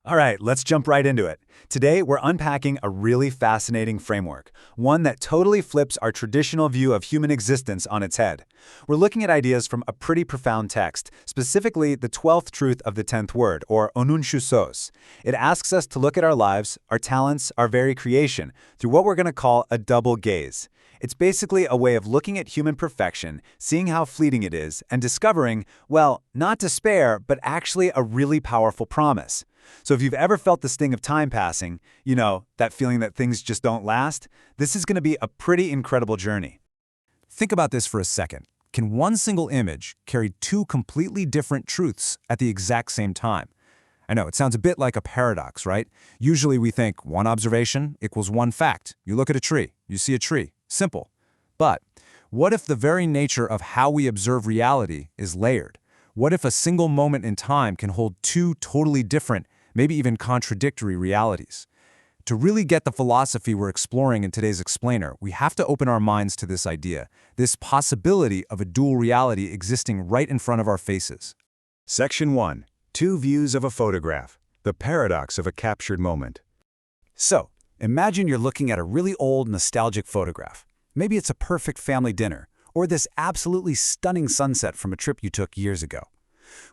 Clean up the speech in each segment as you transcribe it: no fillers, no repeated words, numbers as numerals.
All right, let's jump right into it. Today, we're unpacking a really fascinating framework, one that totally flips our traditional view of human existence on its head. We're looking at ideas from a pretty profound text, specifically the 12th truth of the 10th word, or Onunchu Sos. It asks us to look at our lives, our talents, our very creation, through what we're going to call a double gaze. It's basically a way of looking at human perfection, seeing how fleeting it is, and discovering, well, not despair, but actually a really powerful promise. So if you've ever felt the sting of time passing, that feeling that things just don't last, this is going to be a pretty incredible journey. Think about this for a second. Can one single image carry two completely different truths at the exact same time? I know, it sounds a bit like a paradox, right? Usually we think one observation equals one fact. You look at a tree, you see a tree. Simple. But what if the very nature of how we observe reality is layered? What if a single moment in time can hold two totally different, maybe even contradictory realities? To really get the philosophy we're exploring in today's explainer, we have to open our minds to this idea, this possibility of a dual reality existing right in front of our faces. Section 1. Two views of a photograph. The paradox of a captured moment. So, imagine you're looking at a really old, nostalgic photograph. Maybe it's a perfect family dinner, or this absolutely stunning sunset from a trip you took years ago.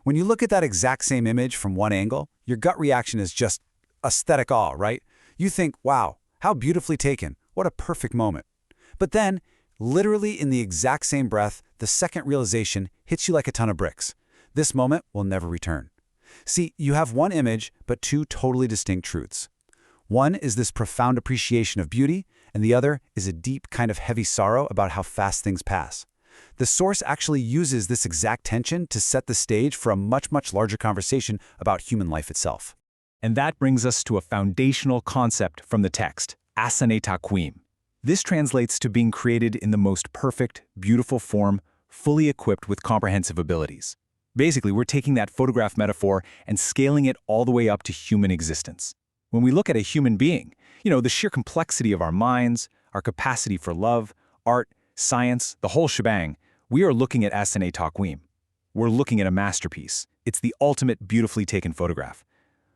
When you look at that exact same image from one angle, your gut reaction is just aesthetic awe, right? You think, wow, how beautifully taken, what a perfect moment. But then, literally in the exact same breath, the second realization hits you like a ton of bricks. This moment will never return. See, you have one image, but two totally distinct truths. One is this profound appreciation of beauty, and the other is a deep kind of heavy sorrow about how fast things pass. The source actually uses this exact tension to set the stage for a much larger conversation about human life itself. And that brings us to a foundational concept from the text, asane takwim. This translates to being created in the most perfect, beautiful form, fully equipped with comprehensive abilities. Basically, we're taking that photograph metaphor and scaling it all the way up to human existence. When we look at a human being, the sheer complexity of our minds, our capacity for love, art, science, the whole shebang, we are looking at asane takwim. We're looking at a masterpiece. It's the ultimate beautifully taken photograph.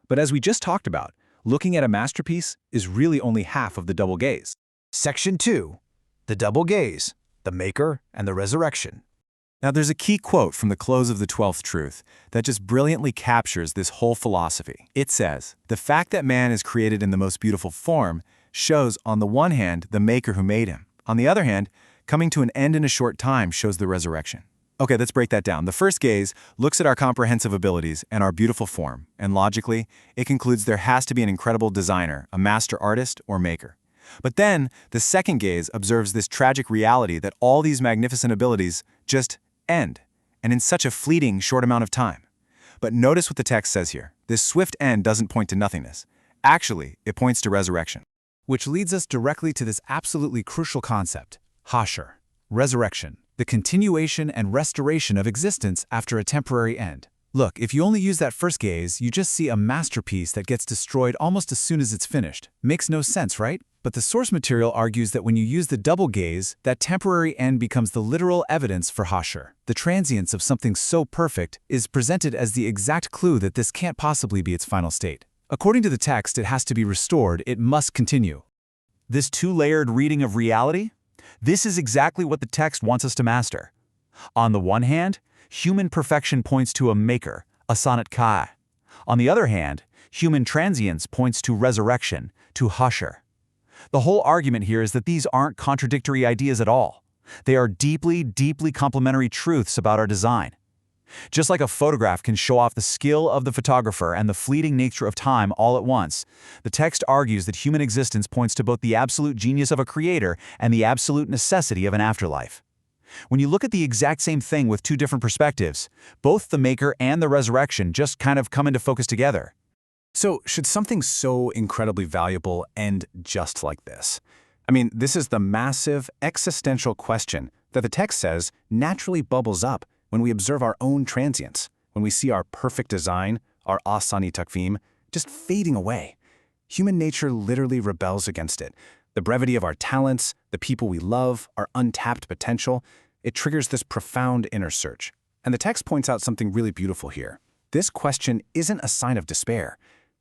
But as we just talked about, looking at a masterpiece is really only half of the double gaze. Section 2. The double gaze, the maker and the resurrection. Now, there's a key quote from the close of the 12th Truth that just brilliantly captures this whole philosophy. It says, "The fact that man is created in the most beautiful form shows, on the one hand, the maker who made him. On the other hand, coming to an end in a short time shows the resurrection." Okay, let's break that down. The first gaze looks at our comprehensive abilities and our beautiful form, and logically, it concludes there has to be an incredible designer, a master artist, or maker. But then, the second gaze observes this tragic reality that all these magnificent abilities just end, and in such a fleeting, short amount of time. But notice what the text says here. This swift end doesn't point to nothingness. Actually, it points to resurrection. Which leads us directly to this absolutely crucial concept, Hasher, resurrection, the continuation and restoration of existence after a temporary end. Look, if you only use that first gaze, you just see a masterpiece that gets destroyed almost as soon as it's finished. Makes no sense, right? But the source material argues that when you use the double gaze, that temporary end becomes the literal evidence for Hasher. The transience of something so perfect is presented as the exact clue that this can't possibly be its final state. According to the text, it has to be restored, it must continue. This two-layered reading of reality? This is exactly what the text wants us to master. On the one hand, human perfection points to a maker, a sonnet kai. On the other hand, human transience points to resurrection, to Hasher. The whole argument here is that these aren't contradictory ideas at all. They are deeply complementary truths about our design. Just like a photograph can show off the skill of the photographer and the fleeting nature of time all at once, the text argues that human existence points to both the absolute genius of a creator and the absolute necessity of an afterlife. When you look at the exact same thing with two different perspectives, both the maker and the resurrection just kind of come into focus together. So, should something so incredibly valuable end just like this? I mean, this is the massive existential question that the text says naturally bubbles up when we observe our own transience, when we see our perfect design, our asani takvim, just fading away. Human nature literally rebels against it. The brevity of our talents, the people we love, our untapped potential, it triggers this profound inner search. And the text points out something really beautiful here. This question isn't a sign of despair.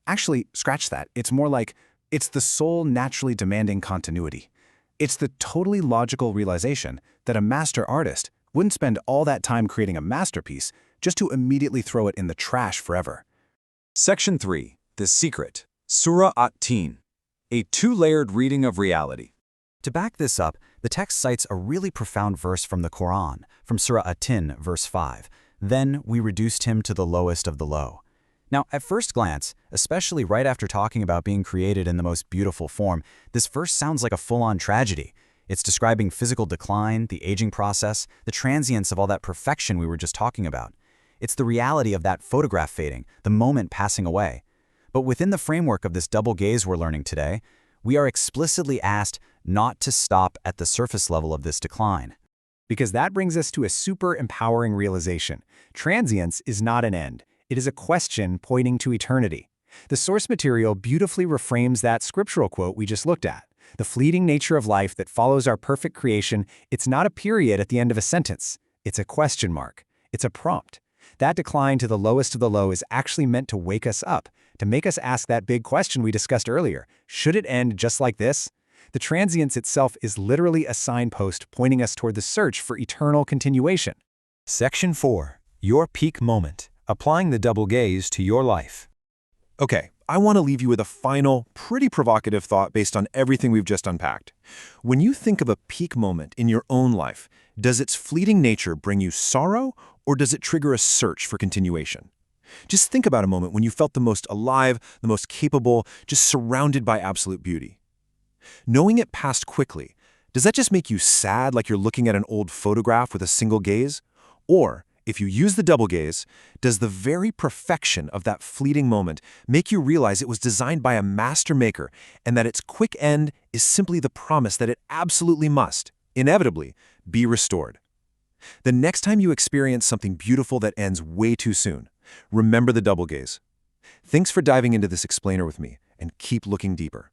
Actually, scratch that. It's more like it's the soul naturally demanding continuity. It's the totally logical realization that a master artist wouldn't spend all that time creating a masterpiece just to immediately throw it in the trash forever. Section 3. The Secret. Surah At-Tin. A two-layered reading of reality. To back this up, the text cites a really profound verse from the Quran, from Surah At-Tin, verse 5. Then we reduced him to the lowest of the low. Now, at first glance, especially right after talking about being created in the most beautiful form, this verse sounds like a full-on tragedy. It's describing physical decline, the aging process, the transience of all that perfection we were just talking about. It's the reality of that photograph fading, the moment passing away. But within the framework of this double gaze we're learning today, we are explicitly asked not to stop at the surface level of this decline. Because that brings us to a super empowering realization. Transience is not an end. It is a question pointing to eternity. The source material beautifully reframes that scriptural quote we just looked at. The fleeting nature of life that follows our perfect creation, it's not a period at the end of a sentence. It's a question mark. It's a prompt. That decline to the lowest of the low is actually meant to wake us up, to make us ask that big question we discussed earlier. Should it end just like this? The transience itself is literally a signpost pointing us toward the search for eternal continuation. Section 4. Your peak moment. Applying the double gaze to your life. Okay, I want to leave you with a final, pretty provocative thought based on everything we've just unpacked. When you think of a peak moment in your own life, does its fleeting nature bring you sorrow, or does it trigger a search for continuation? Just think about a moment when you felt the most alive, the most capable, just surrounded by absolute beauty. Knowing it passed quickly, does that just make you sad like you're looking at an old photograph with a single gaze? Or, if you use the double gaze, does the very perfection of that fleeting moment make you realize it was designed by a master maker and that its quick end is simply the promise that it absolutely must, inevitably, be restored? The next time you experience something beautiful that ends way too soon, remember the double gaze. Thanks for diving into this explainer with me, and keep looking deeper.